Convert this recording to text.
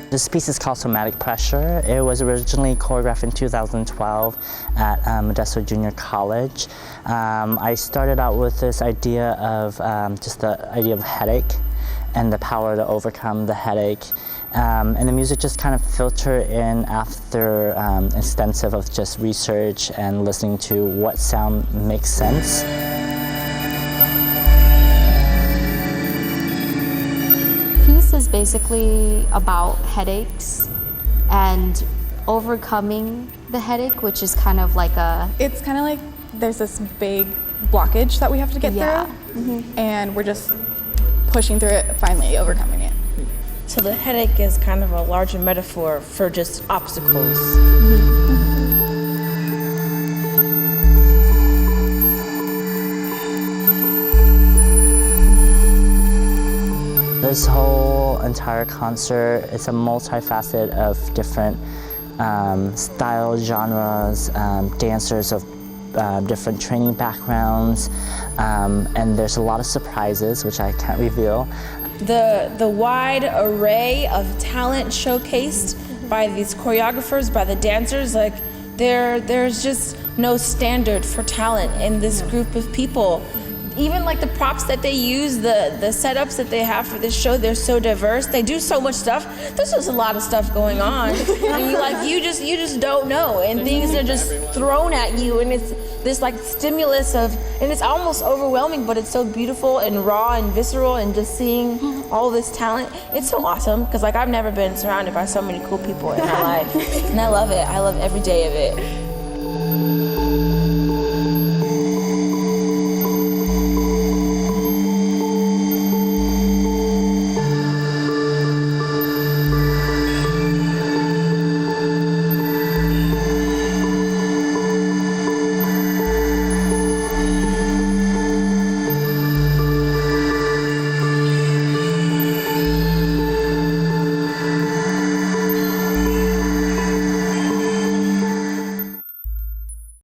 This piece is called Somatic Pressure. It was originally choreographed in 2012 at Modesto Junior College. I started out with this idea of just the idea of headache and the power to overcome the headache. And the music just kind of filtered in after extensive of just research and listening to what sound makes sense. Piece is basically about headaches and overcoming the headache, which is kind of like It's kind of like there's this big blockage that we have to get through, and we're just pushing through it, finally overcoming it. So the headache is kind of a larger metaphor for just obstacles. This whole entire concert is a multifaceted of different style genres, dancers of different training backgrounds, and there's a lot of surprises which I can't reveal. The wide array of talent showcased by these choreographers, by the dancers, like there's just no standard for talent in this group of people. Even like the props that they use, the setups that they have for this show, they're so diverse. They do so much stuff. There's just a lot of stuff going on. And you just don't know. And things are just thrown at you, and it's this like stimulus of, and it's almost overwhelming, but it's so beautiful and raw and visceral, and just seeing all this talent. It's so awesome, because like I've never been surrounded by so many cool people in my life. And I love it. I love every day of it.